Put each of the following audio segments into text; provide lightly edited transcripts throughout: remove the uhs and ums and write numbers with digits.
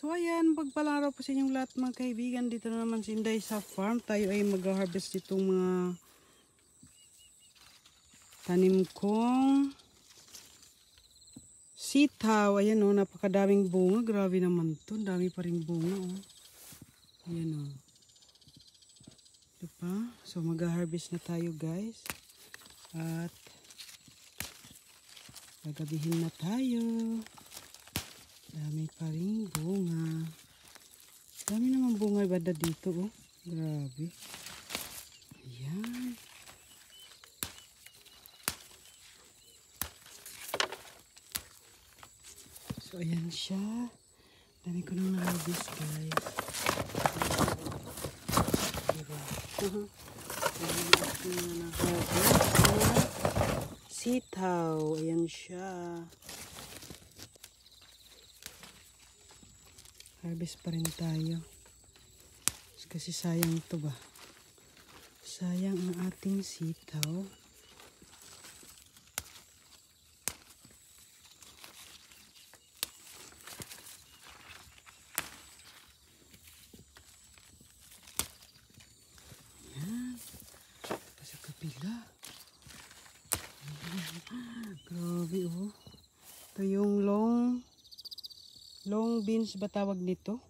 So ayan, pagpalang araw po sa inyong lahat mga kaibigan. Dito na naman si Inday sa farm. Tayo ay mag-harvest itong mga tanim kong sitaw. Ayan o, napakadaming bunga. Grabe naman to. Dami pa rin bunga o. Ayan o. Diba? So mag-harvest na tayo guys. At gagabihin na tayo. Dami pa rin bunga. Dami naman bunga banda dito oh. Grabe. Ayan. So ayan siya. Dami ko nang na-harvest guys. Diba? Dami ko nang na-harvest. Sitaw. Ayan siya. Harvest pa rin tayo. Kasi sayang ito ba? Sayang ang ating sitaw. Ayan. Sa kapila. Ayan. Grabe oh. Ito yung long beans ba tawag nito?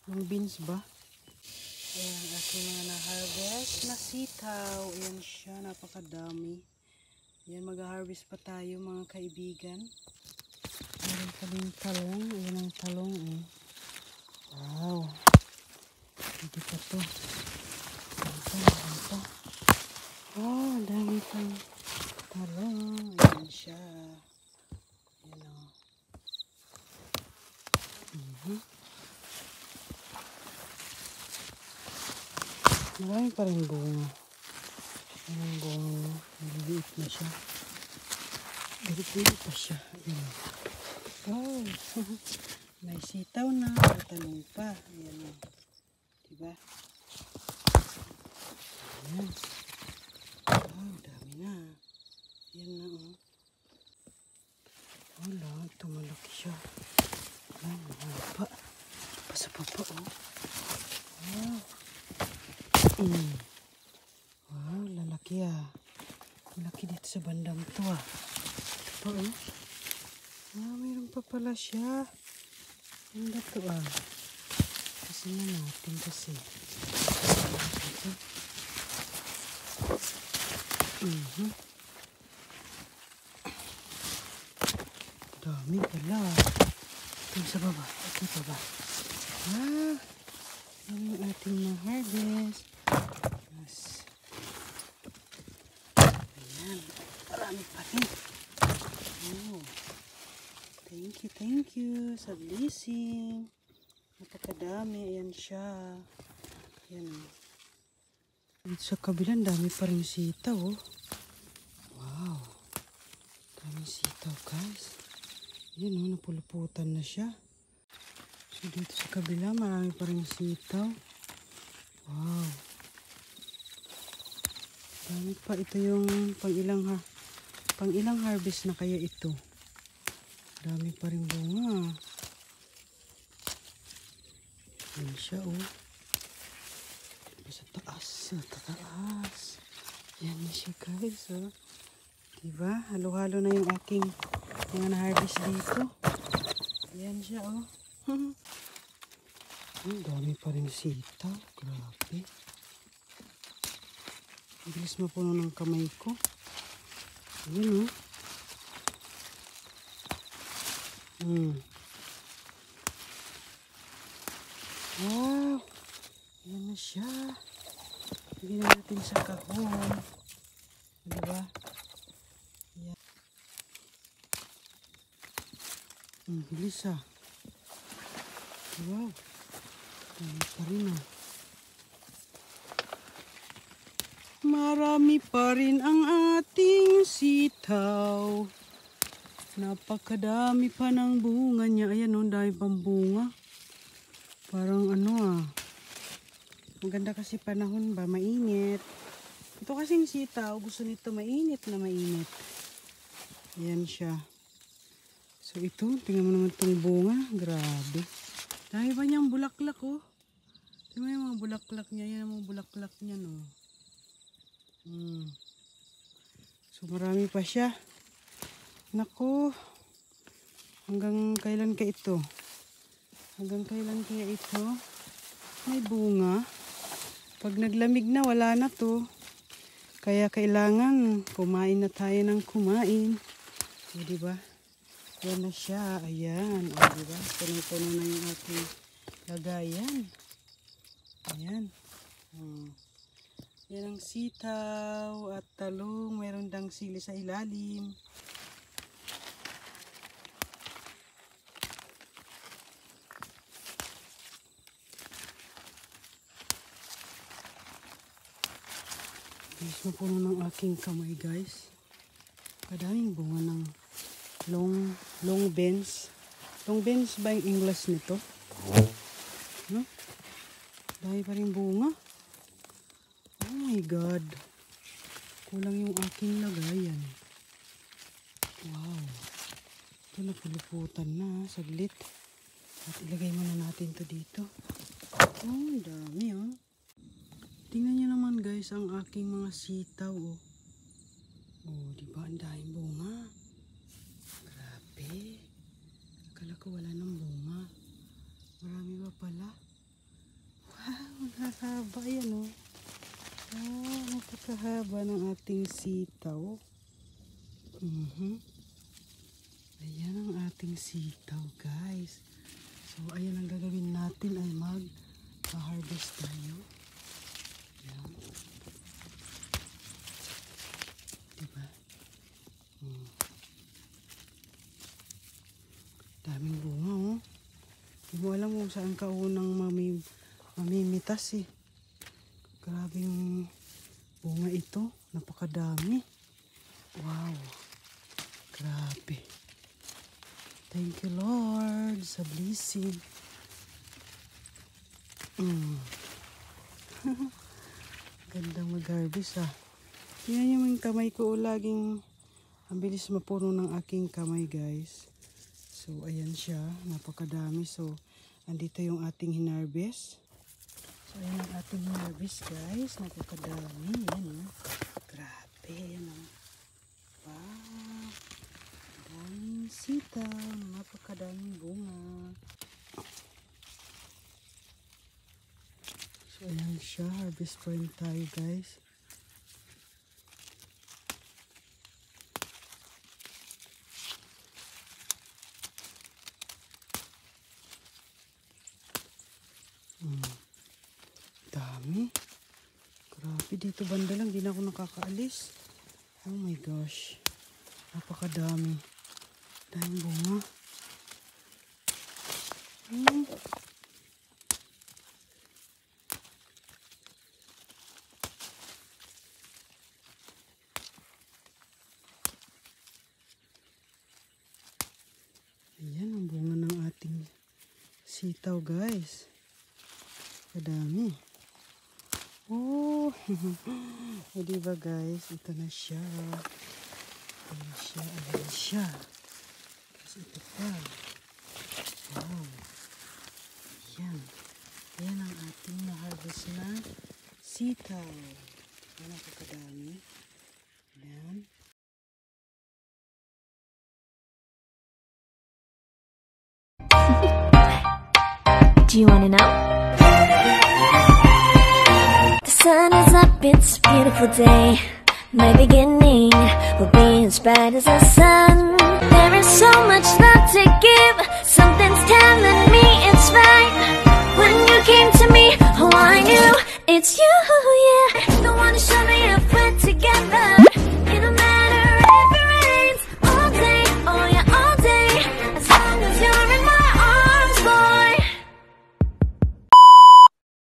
Long beans ba? Ayan, aking mga na-harvest na sitaw. Ayan siya, napakadami. Ayan, mag-harvest pa tayo mga kaibigan. Meron pa din talong. Ayan ang talong eh. Wow. Hindi pa to. Ito. Oh, dami pang talong. Ayan siya. Ayan o. Marami pa rin bunga. Ayan ang bunga niya. Maliliit na siya. Maliliit pa siya. Ayan. Oh. May sitaw na. May talong pa. Ayan o. Diba? Ayan. Oh, dami na. Ayan na o. Wala. Ito malaki siya. Ayan. Mahaba. Pasa pa pa o. Wow. Wow, lalaki ah. Malaki dito sa bandang to ah. Ito pa oh. Ah, mayroon pa pala siya. Ganda to ah. Kasi na natin kasi. Dami pala. Ito sa baba. Ito sa baba. Ah, yan ang ating na-harvest. Yes. Ayan. Marami pa rin. Oh. Thank you sa blessing. Napakadami. Ayan siya. Ayan. Dito sa kabilang dami pa rin sitaw. Oh. Wow. Dami sitaw guys. Ayan oh. Napuluputan na siya. So dito sa kabila marami pa rin sitaw. Wow. Dami pa. Ito yung pang ilang harvest na kaya ito. Dami pa rin bunga. Yan siya oh. Sa taas. Sa taas. Yan na siya guys oh. Diba? Halo-halo na yung aking mga na-harvest dito. Yan siya oh. Ang dami pa rin sitaw. Grabe. Bilis mapuno ng kamay ko. Ayan o. Wow. Ayan na siya. Lagyan natin sa kahon. Diba? Ayan. Bilis ah. Wow. Dami pa rin ah. Marami pa rin ang ating sitaw. Napakadami pa ng bunga niya. Ayan o, dami pang bunga. Parang ano ah. Maganda kasi panahon ba, mainit. Ito kasing sitaw, gusto nito mainit na mainit. Ayan siya. So ito, tingnan mo naman itong bunga. Grabe. Dami pa niyang bulaklak, oh. Di ba yung mga bulaklak niya? Yan ang mga bulaklak niya, no. So, marami pa siya. Naku. Hanggang kailan ka ito? Hanggang kailan kaya ito? May bunga. Pag naglamig na, wala na to. Kaya kailangan kumain na tayo ng kumain. O, diba? Yan na siya. Ayan. O, diba? Punong-puno na yung aking lagayan. Ayan. Yan ang sitaw at talong. Mayroon dang sili sa ilalim. Guys, mapuno ng aking kamay, guys. Kadaming bunga ng long beans. Long beans ba yung English nito? No? Dahil pa rin bunga. Oh my God. Kulang yung aking lagayan. Wow. Ito na puluputan na. Saglit. At ilagay muna natin to dito. Oh, dami oh. Tingnan nyo naman guys ang aking mga sitaw oh. Oh, diba ang daming bunga. Grabe. Akala ko wala ng bunga. Marami pa pala. Wow, nakakahaba yan oh. Ah, napakahaba ng ating sitaw. Ayan ang ating sitaw guys. So ayan ang gagawin natin ay mag-harvest tayo. Ayan. Diba? Daming bunga oh. Hindi mo alam kung saan ka unang mamimitas eh. Grabe yung bunga ito. Napakadami. Wow. Grabe. Thank you Lord sa blessing. Gandang mag-harvest ah. Tingnan yung kamay ko laging ang bilis mapuno ng aking kamay guys. So ayan siya. Napakadami. So andito yung ating hinarvest. So ayan ang ating hinarvest guys. Napakadami. Yan oh. Grabe. Yan oh. Wow. Daming sitaw. Napakadaming bunga. So ayan siya. Harvest point tayo guys. Dami. Grabe dito banda lang. Di na ako nakakaalis. Oh my gosh. Napakadami. Daming bunga. Ayan ang bunga ng ating sitaw guys. Kadami. Oh. O diba guys, ito na siya. Ayan siya, ayan siya. Kasi ito pa. Wow. Ayan. Ayan ang ating na-harvest na sitaw. Ayan ang kakadami. Ayan. Do you want to know? The sun is up, it's a beautiful day. My beginning will be as bright as the sun. There is so much love